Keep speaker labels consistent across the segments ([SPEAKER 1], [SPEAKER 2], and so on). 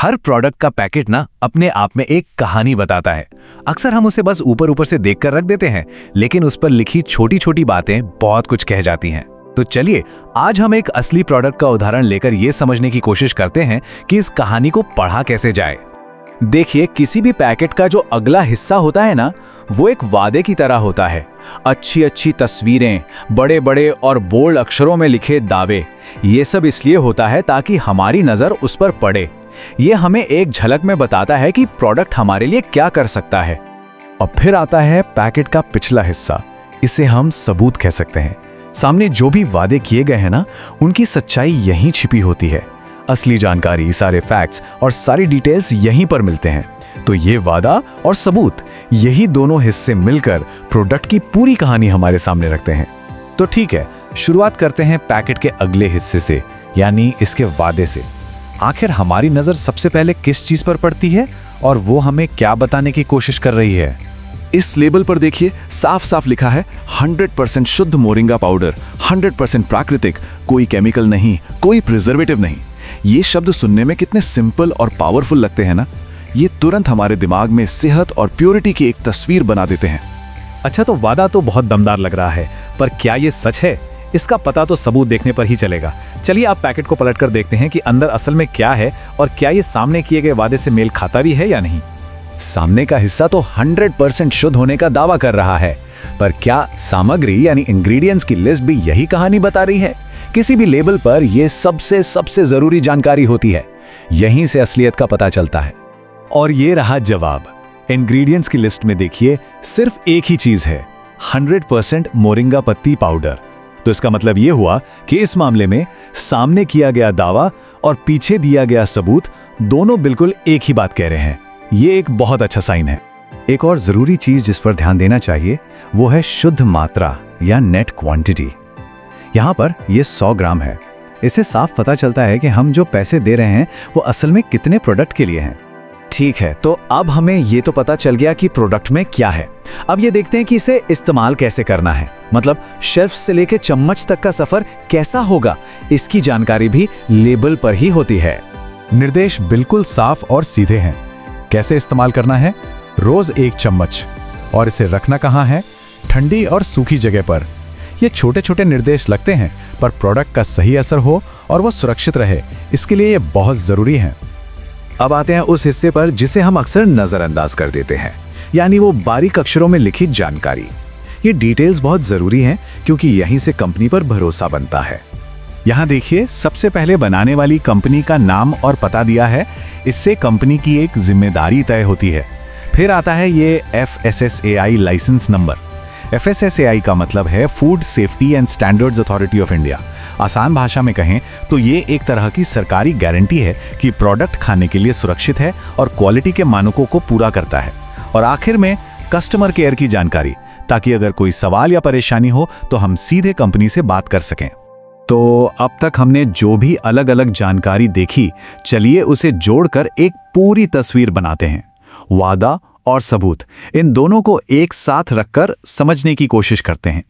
[SPEAKER 1] हर product का packet ना अपने आप में एक कहानी बताता है। अक्सर हम उसे बस ऊपर ऊपर से देखकर रख देते हैं, लेकिन उस पर लिखी छोटी छोटी बातें बहुत कुछ कह जाती हैं। तो चलिए आज हम एक असली प्रोडक्ट का उदाहरण लेकर ये समझने की कोशिश करते हैं कि इस कहानी को पढ़ा कैसे जाए। देखिए, किसी भी पैकेट का जो अगला हिस्सा होता है ना, वो एक वादे की तरह होता है। अच्छी अच्छी तस्वीरें, बड़े बड़े और बोल्ड अक्षरों में लिखे दावे, ये सब इसलिए होता है ताकि हमारी नजर उस पर पड़े। ये हमें एक झलक में बताता है कि प्रोडक्ट हमारे लिए क्या कर सकता है।
[SPEAKER 2] और फिर आता है पैकेट का पिछला हिस्सा, इसे हम सबूत कह सकते हैं। सामने जो भी वादे किए गए हैं ना, उनकी सच्चाई यहीं छिपी होती है। असली जानकारी, सारे फैक्ट्स और सारी डिटेल्स यहीं पर मिलते हैं। तो ये वादा और सबूत, यही दोनों हिस्से मिलकर प्रोडक्ट की पूरी कहानी हमारे सामने रखते हैं।
[SPEAKER 1] तो ठीक है, शुरुआत करते हैं पैकेट के अगले हिस्से से, यानी इसके वादे से। आखिर हमारी नजर सबसे पहले किस चीज पर पड़ती है और वो हमें क्या बताने की कोशिश कर रही है?
[SPEAKER 2] इस लेबल पर देखिए, साफ साफ लिखा है 100% शुद्ध मोरिंगा पाउडर, 100% प्राकृतिक, कोई केमिकल नहीं, कोई प्रिजर्वेटिव नहीं। ये शब्द सुनने में कितने सिंपल और पावरफुल लगते हैं ना। ये तुरंत हमारे दिमाग में सेहत और प्योरिटी की एक तस्वीर बना देते हैं।
[SPEAKER 1] अच्छा, तो वादा तो बहुत दमदार लग रहा है, पर क्या ये सच है? इसका पता तो सबूत देखने पर ही चलेगा। चलिए आप पैकेट को पलटकर देखते हैं कि अंदर असल में क्या है और क्या ये सामने किए गए वादे से मेल खाता भी है या नहीं।
[SPEAKER 2] सामने का हिस्सा तो 100% शुद्ध होने का दावा कर रहा है, पर क्या सामग्री यानी इंग्रेडिएंट्स की लिस्ट भी यही कहानी बता रही है? किसी भी लेबल पर यह सबसे जरूरी जानकारी होती है। यहीं से असलियत का पता चलता है।
[SPEAKER 1] और ये रहा जवाब। इंग्रेडिएंट्स की लिस्ट में देखिए, सिर्फ एक ही चीज है, 100% मोरिंगा पत्ती पाउडर। तो इसका मतलब यह हुआ कि इस मामले में सामने किया गया दावा और पीछे दिया गया सबूत दोनों बिल्कुल एक ही बात कह रहे हैं। ये एक बहुत अच्छा साइन है। एक और जरूरी चीज जिस पर ध्यान देना चाहिए वो है शुद्ध मात्रा या नेट क्वांटिटी। यहां पर ये 100 ग्राम है। इससे साफ पता चलता है कि हम जो पैसे दे रहे हैं वो असल में कितने प्रोडक्ट के लिए हैं। ठीक है, तो अब हमें ये तो पता चल गया कि प्रोडक्ट में क्या है। अब ये देखते हैं कि इसे इस्तेमाल कैसे करना है। मतलब शेल्फ से लेके चम्मच तक का सफर कैसा होगा, इसकी जानकारी भी लेबल पर ही होती है।
[SPEAKER 2] निर्देश बिल्कुल साफ और सीधे हैं। कैसे इस्तेमाल करना है? रोज 1 चम्मच। और इसे रखना कहाँ है? ठंडी और सूखी जगह पर। ये छोटे छोटे निर्देश लगते हैं, पर प्रोडक्ट का सही असर हो और वो सुरक्षित रहे, इसके लिए ये बहुत जरूरी है।
[SPEAKER 1] अब आते हैं उस हिस्से पर जिसे हम अक्सर नजरअंदाज कर देते हैं, यानी वो बारीक अक्षरों में लिखी जानकारी। ये डिटेल्स बहुत जरूरी हैं क्योंकि यहीं से कंपनी पर भरोसा बनता है। यहाँ देखिए, सबसे पहले बनाने वाली कंपनी का नाम और पता दिया है। इससे कंपनी की एक जिम्मेदारी तय होती है। फिर आता है ये FSSAI लाइसेंस नंबर। FSSAI का मतलब है food safety and standards authority of India. आसान भाषा में कहें तो ये एक तरह की सरकारी गारंटी है कि प्रोडक्ट खाने के लिए सुरक्षित है और क्वालिटी के मानकों को पूरा करता है। और आखिर में कस्टमर केयर की जानकारी, ताकि अगर कोई सवाल या परेशानी हो तो हम सीधे कंपनी से बात कर सकें। तो अब तक हमने जो भी अलग अलग जानकारी देखी, चलिए उसे जोड़कर एक पूरी तस्वीर बनाते हैं। वादा और सबूत, इन दोनों को एक साथ रखकर समझने की कोशिश करते हैं।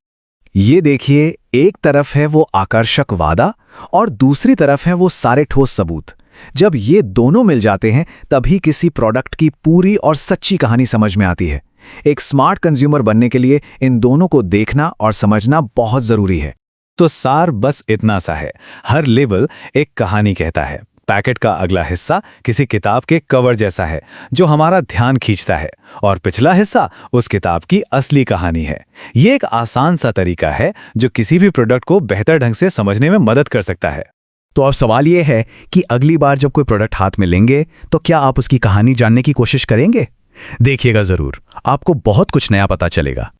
[SPEAKER 1] ये देखिए, एक तरफ है वो आकर्षक वादा और दूसरी तरफ है वो सारे ठोस सबूत। जब ये दोनों मिल जाते हैं तभी किसी प्रोडक्ट की पूरी और सच्ची कहानी समझ में आती है। एक स्मार्ट कंज्यूमर बनने के लिए इन दोनों को देखना और समझना बहुत जरूरी है। तो सार बस इतना सा है, हर लेबल एक कहानी कहता है। पैकेट का अगला हिस्सा किसी किताब के कवर जैसा है जो हमारा ध्यान खींचता है, और पिछला हिस्सा उस किताब की असली कहानी है। ये एक आसान सा तरीका है जो किसी भी प्रोडक्ट को बेहतर ढंग से समझने में मदद कर सकता है। तो अब सवाल ये है कि अगली बार जब कोई प्रोडक्ट हाथ में लेंगे तो क्या आप उसकी कहानी जानने की कोशिश करेंगे? देखिएगा जरूर, आपको बहुत कुछ नया पता चलेगा।